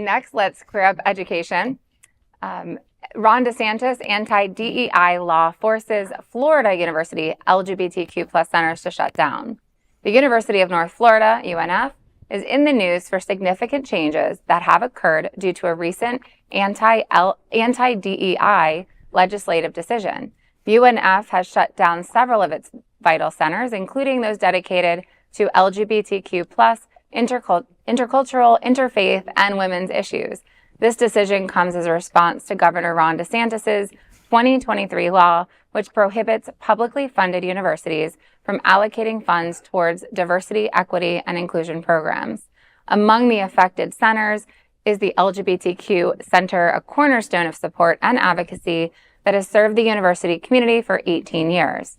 next, let's clear up education. Ron DeSantis' anti-DEI law forces Florida University LGBTQ plus centers to shut down. The University of North Florida, UNF, is in the news for significant changes that have occurred due to a recent anti-DEI legislative decision. UNF has shut down several of its vital centers, including those dedicated to LGBTQ plus, intercultural, interfaith, and women's issues. This decision comes as a response to Governor Ron DeSantis' 2023 law, which prohibits publicly funded universities from allocating funds towards diversity, equity, and inclusion programs. Among the affected centers is the LGBTQ Center, a cornerstone of support and advocacy that has served the university community for 18 years.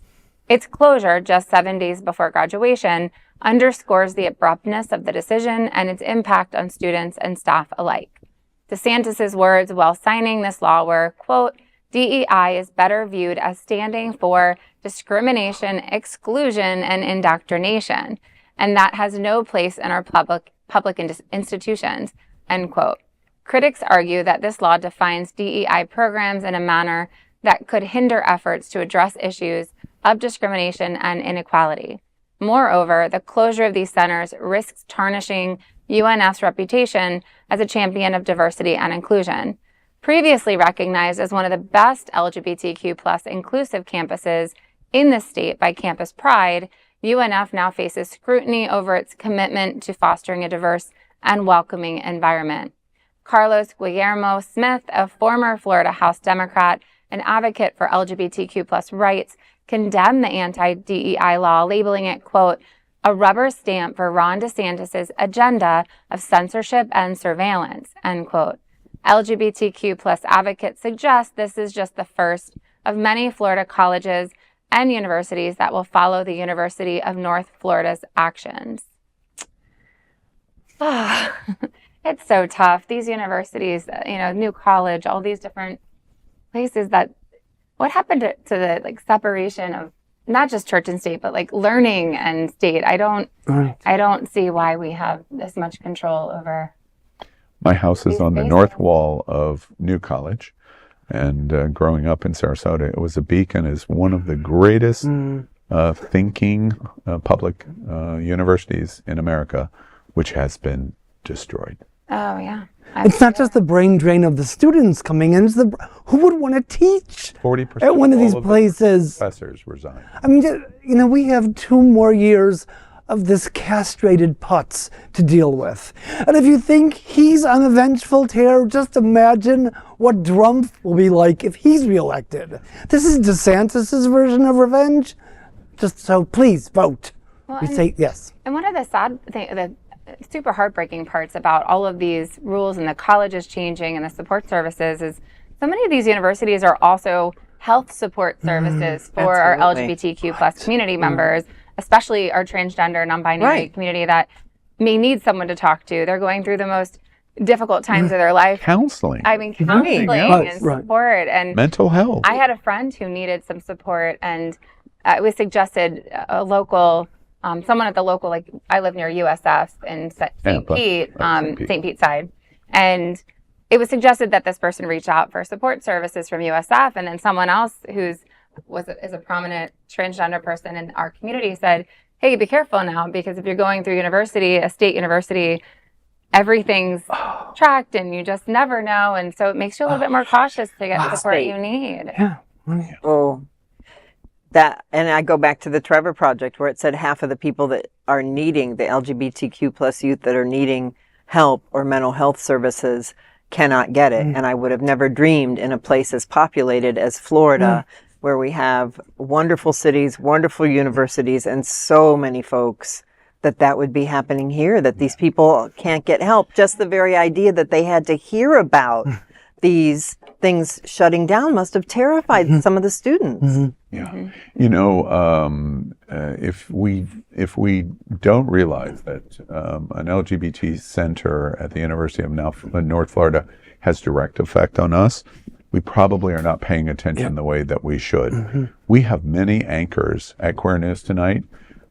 Its closure just 7 days before graduation underscores the abruptness of the decision and its impact on students and staff alike. DeSantis' words while signing this law were, quote, DEI is better viewed as standing for discrimination, exclusion, and indoctrination, and that has no place in our public institutions, end quote. Critics argue that this law defines DEI programs in a manner that could hinder efforts to address issues of discrimination and inequality. Moreover, the closure of these centers risks tarnishing UNF's reputation as a champion of diversity and inclusion. Previously recognized as one of the best LGBTQ plus inclusive campuses in the state by Campus Pride, UNF now faces scrutiny over its commitment to fostering a diverse and welcoming environment. Guillermo Smith, a former Florida House Democrat and advocate for LGBTQ plus rights, condemned the anti-DEI law, labeling it, quote, a rubber stamp for Ron DeSantis' agenda of censorship and surveillance, end quote. LGBTQ plus advocates suggest this is just the first of many Florida colleges and universities that will follow the University of North Florida's actions. It's so tough. These universities, New College, all these different places what happened to the separation of not just church and state, but learning and state? I don't see why we have this much control over. My house is on the north wall of New College, and growing up in Sarasota, it was a beacon as one of the greatest thinking public universities in America, which has been destroyed. Oh, yeah. It's not just the brain drain of the students coming in. It's who would want to teach 40% at one of these places? Professors resign. I mean, we have 2 more years of this castrated putz to deal with. And if you think he's on a vengeful tear, just imagine what Trump will be like if he's reelected. This is DeSantis' version of revenge. Just so please vote. Well, we say yes. And one of the sad things, the super heartbreaking parts about all of these rules and the colleges changing and the support services is so many of these universities are also health support services for our LGBTQ plus community members, especially our transgender, non-binary community that may need someone to talk to. They're going through the most difficult times of their life. Counseling. Counseling and support. And mental health. I had a friend who needed some support, and it was suggested a local someone at the local, I live near USF in St. Pete side. And it was suggested that this person reach out for support services from USF. And then someone else is a prominent transgender person in our community said, hey, be careful now, because if you're going through a state university, everything's tracked and you just never know. And so it makes you a little bit more cautious to get the support you need. Yeah. Oh. And I go back to the Trevor Project where it said half of the people that are needing the LGBTQ plus youth that are needing help or mental health services cannot get it. And I would have never dreamed in a place as populated as Florida, where we have wonderful cities, wonderful universities, and so many folks that would be happening here, that these people can't get help. Just the very idea that they had to hear about these things shutting down must have terrified some of the students. Yeah. If we don't realize that an LGBT center at the University of North Florida has direct effect on us, we probably are not paying attention the way that we should. We have many anchors at Queer News Tonight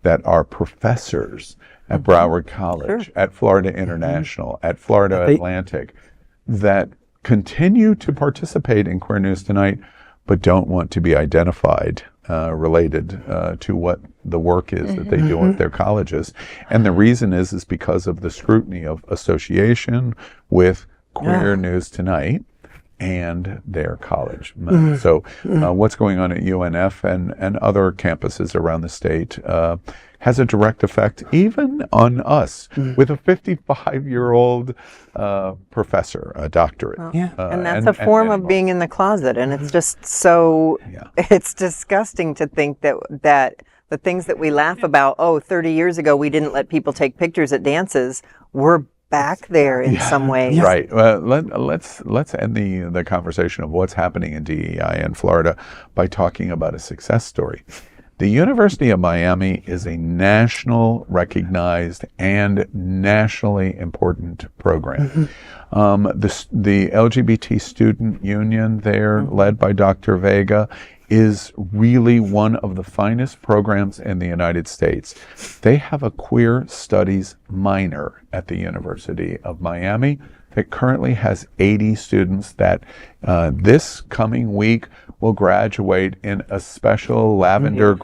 that are professors at Broward College, at Florida International, at Florida Atlantic, that continue to participate in Queer News Tonight, but don't want to be identified related to what the work is that they do at their colleges. And the reason is because of the scrutiny of association with Queer News Tonight and their college. So what's going on at UNF and other campuses around the state has a direct effect even on us with a 55-year-old professor, a doctorate. And that's a form of being in the closet. And it's just so, it's disgusting to think that the things that we laugh about, 30 years ago we didn't let people take pictures at dances, we're back there in some ways. Right. Well, let's end the conversation of what's happening in DEI in Florida by talking about a success story. The University of Miami is a national recognized and nationally important program. The LGBT student union there, led by Dr. Vega, is really one of the finest programs in the United States. They have a queer studies minor at the University of Miami that currently has 80 students that this coming week will graduate in a special lavender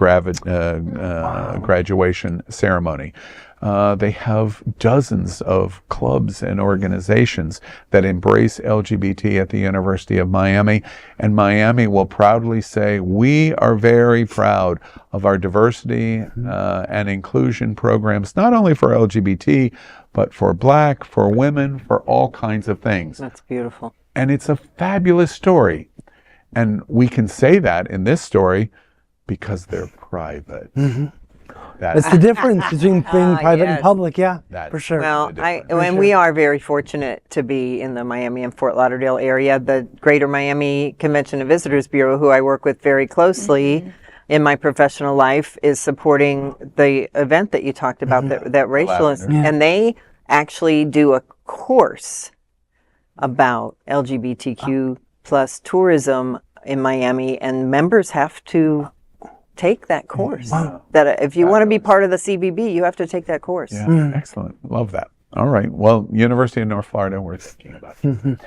graduation ceremony. They have dozens of clubs and organizations that embrace LGBT at the University of Miami, and Miami will proudly say, we are very proud of our diversity and inclusion programs, not only for LGBT, but for Black, for women, for all kinds of things. That's beautiful. And it's a fabulous story. And we can say that in this story because they're private. That's the difference between being private and public, for sure. Well, we are very fortunate to be in the Miami and Fort Lauderdale area. The Greater Miami Convention and Visitors Bureau, who I work with very closely in my professional life, is supporting the event that you talked about, that racialist. And they actually do a course about LGBTQ plus tourism in Miami, and members have to take that course. That if you want to be part of the CVB, you have to take that course. Excellent. Love that. All right. Well, University of North Florida, we're thinking about it.